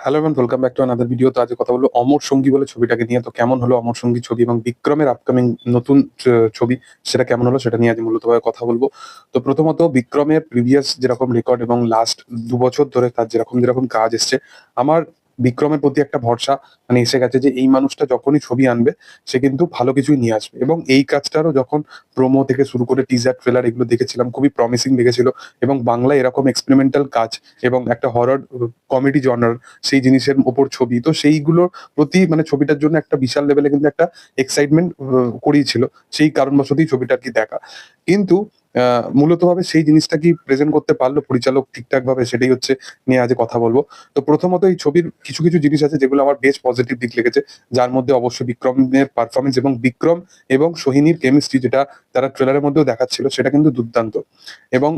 Hello everyone, welcome back to another video. তো আজ কথা বলবো অমর সঙ্গী বলে ছবিটাকে নিয়ে। তো কেমন হলো অমর সঙ্গী ছবি এবং বিক্রমের আপকামিং নতুন ছবি সেটা কেমন হলো সেটা নিয়ে আজ মূলতভাবে কথা বলবো। তো প্রথমত বিক্রমের প্রিভিয়াস যেরকম রেকর্ড এবং লাস্ট 2 বছর ধরে তার যেরকম যেরকম কাজ এসছে, আমার বিক্রমের প্রতি একটা ভরসা এসে গেছে যে এই মানুষটা যখনই ছবি আনবে সে কিন্তু ভালো কিছুই নিয়ে আসবে। এবং এই কাজটারও যখন প্রোমো থেকে শুরু করে টিজার ট্রেলার এগুলো দেখেছিলাম, খুবই প্রমিসিং লেগেছিল। এবং বাংলায় এরকম এক্সপেরিমেন্টাল কাজ এবং একটা হরর কমেডি জনার সেই জিনিসের ওপর ছবি, তো সেইগুলোর প্রতি ছবিটার জন্য একটা বিশাল লেভেলে কিন্তু একটা এক্সাইটমেন্ট করিয়েছিল। সেই কারণবশতই ছবিটা আর কি দেখা। কিন্তু মূলত ভাবে সেই জিনিসটা কি প্রেজেন্ট করতে পারলো পরিচালক ঠিকঠাক ভাবে, সেটাই হচ্ছে নিয়ে আজ কথা বলবো। তো প্রথমত এই ছবির কিছু কিছু জিনিস আছে যেগুলো আমার বেশ পজিটিভ দিক লেগেছে, যার মধ্যে অবশ্যই বিক্রমের পারফরমেন্স এবং বিক্রম এবং সোহিনীর কেমিস্ট্রি, যেটা তারা ট্রেলারের মধ্যেও দেখাচ্ছিল, সেটা কিন্তু দুর্দান্ত। এবং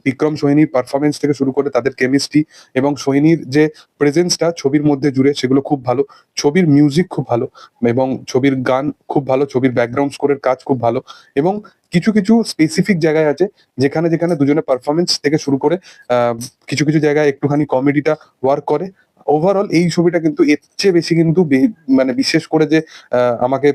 বিক্রম সোহিনীর পারফরমেন্স থেকে শুরু করে তাদের কেমিস্ট্রি এবং সোহিনীর যে প্রেজেন্সটা ছবির মধ্যে জুড়ে, সেগুলো খুব ভালো। ছবির মিউজিক খুব ভালো এবং ছবির গান খুব ভালো, ছবির ব্যাকগ্রাউন্ড স্কোরের কাজ খুব ভালো। এবং কিছু কিছু স্পেসিফিক জায়গায় আছে যেখানে যেখানে দুজনের পারফরমেন্স থেকে শুরু করে আহ, কিছু কিছু জায়গায় একটুখানি কমেডিটা ওয়ার্ক করে। ওভারঅল এই ছবিটা কিন্তু এর চেয়ে বেশি কিন্তু বিশেষ করে যে আমাকে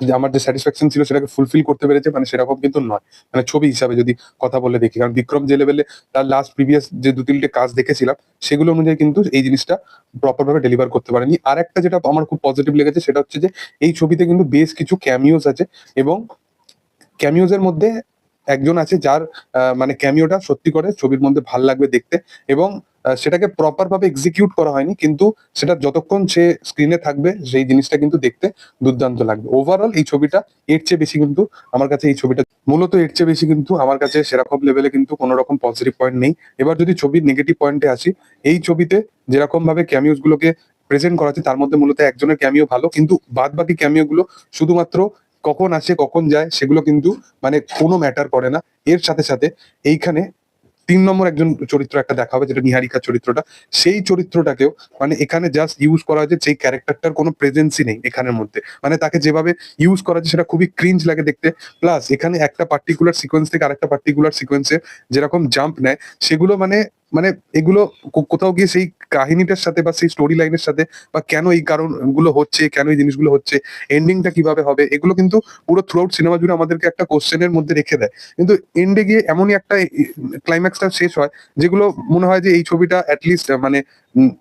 যে আমার যে স্যাটিসফ্যাকশন ছিল সেটাকে ফুলফিল করতে পেরেছে, সেরকম কিন্তু নয়। ছবি হিসাবে যদি কথা বলে দেখি, কারণ বিক্রম যে লেভেলে তার লাস্ট প্রিভিয়াস যে 2-3টে কাজ দেখেছিলাম, সেগুলো অনুযায়ী কিন্তু এই জিনিসটা প্রপার ভাবে ডেলিভার করতে পারেনি। আর একটা যেটা আমার খুব পজিটিভ লেগেছে সেটা হচ্ছে যে এই ছবিতে কিন্তু বেশ কিছু ক্যামিওস আছে। এবং ক্যামিওস এর মধ্যে একজন আছে যার ক্যামিওটা সত্যি করে ছবির মধ্যে ভাল লাগবে দেখতে। এবং সেটাকে প্রপার ভাবে এক্সিকিউট করা হয়নি, কিন্তু সেটা যতক্ষণ সে স্ক্রিনে থাকবে সেই জিনিসটা কিন্তু দেখতে দুর্দান্ত লাগবে। ওভারঅল এই ছবিটা এর চেয়ে বেশি কিন্তু আমার কাছে এই ছবিটা মূলত এর চেয়ে বেশি কিন্তু আমার কাছে সেরকম লেভেলে কিন্তু কোনো রকম পজিটিভ পয়েন্ট নেই। এবার যদি ছবির নেগেটিভ পয়েন্টে আসি, এই ছবিতে যেরকম ভাবে ক্যামিওস গুলোকে প্রেজেন্ট করা আছে তার মধ্যে মূলত একজনের ক্যামিও ভালো, কিন্তু বাদ বাকি ক্যামিও গুলো শুধুমাত্র কখন আসে কখন যায় সেগুলো কিন্তু কোনো ম্যাটার করে না। এর সাথে সাথে এইখানে 3 নম্বর একজন চরিত্র একটা দেখা হবে, যেটা নিহারিকা চরিত্রটা। সেই চরিত্রটাকেও এখানে জাস্ট ইউজ করা হয়েছে, সেই ক্যারেক্টারটার কোনো প্রেজেন্সই নেই এখানের মধ্যে। তাকে যেভাবে ইউজ করা হয়েছে সেটা খুবই ক্রিঞ্জ লাগে দেখতে। প্লাস এখানে একটা পার্টিকুলার সিকোয়েন্স থেকে আরেকটা পার্টিকুলার সিকোয়েন্সে যেরকম জাম্প নেয়, সেগুলো মানে মানে এগুলো কোথাও গিয়ে সেই কাহিনীটার সাথে বা সেই স্টোরি লাইনের সাথে, বা কেন এই কারণগুলো হচ্ছে, কেন এই জিনিসগুলো হচ্ছে, এন্ডিংটা কিভাবে হবে, এগুলো কিন্তু পুরো থ্রু আউট সিনেমা জুড়ে আমাদেরকে একটা কোশ্চেনের মধ্যে রেখে দেয়। কিন্তু এন্ডে গিয়ে এমনই একটা ক্লাইম্যাক্সটা শেষ হয় যেগুলো মনে হয় যে এই ছবিটা অ্যাটলিস্ট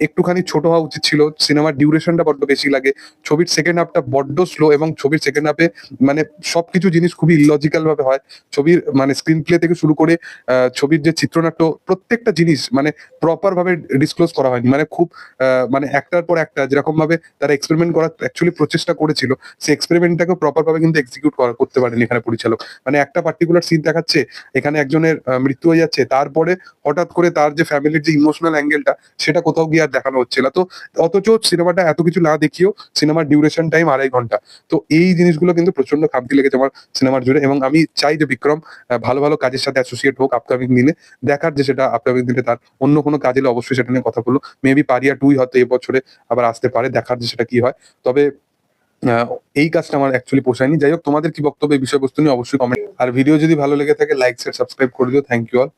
একটুখানি ছোট হওয়া উচিত ছিল। সিনেমার ডিউরেশনটা বড্ড বেশি লাগে, ছবির সেকেন্ড হাফটা বড্ড স্লো, এবং ছবির সেকেন্ড হাফে সবকিছু জিনিস খুবই ইলজিক্যাল ভাবে হয়। ছবির স্ক্রিন প্লে থেকে শুরু করে ছবির যে চিত্রনাট্য, প্রত্যেকটা জিনিস প্রপার ভাবে ডিসক্লোজ করা হয়নি। খুব একটার পর একটা যেরকম ভাবে তারা এক্সপেরিমেন্ট করার অ্যাকচুয়ালি প্রচেষ্টা করেছিল, সেই এক্সপেরিমেন্টটাকে প্রপার ভাবে কিন্তু এক্সিকিউট করতে পারেনি এখানে পরিচালক। একটা পার্টিকুলার সিন দেখাচ্ছে, এখানে একজনের মৃত্যু হয়ে যাচ্ছে, তারপরে হঠাৎ করে তার যে ফ্যামিলির যে ইমোশনাল অ্যাঙ্গেলটা, সেটা কোথাও গিয়ে আর দেখানো হচ্ছে না। তো অথচ সিনেমাটা এত কিছু না দেখিয়েও সিনেমার ডিউরেশন টাইম 2.5 ঘন্টা। তো এই জিনিসগুলো কিন্তু প্রচন্ড খামতি লেগেছে আমার সিনেমার জুড়ে। এবং আমি চাই যে বিক্রম ভালো ভালো কাজের সাথে অ্যাসোসিয়েট হোক আপকামিং দিনে। দেখার যে সেটা আপকামিং দিনে তার অন্য কোনো কাজ এলে অবশ্যই সেটা নিয়ে কথা বলবো। মেবি পারিয়া 2 হয়তো এবছরে আবার আসতে পারে, দেখার যে সেটা কি হয়। তবে আহ, এই কাজটা আমার অ্যাকচুয়ালি পোষায়নি। যাই হোক, তোমাদের কি বক্তব্য এই বিষয়বস্তু নিয়ে অবশ্যই কমেন্ট। আর ভিডিও যদি ভালো লেগে থাকে লাইক শেয়ার সাবস্ক্রাইব করে দিও। Thank you all.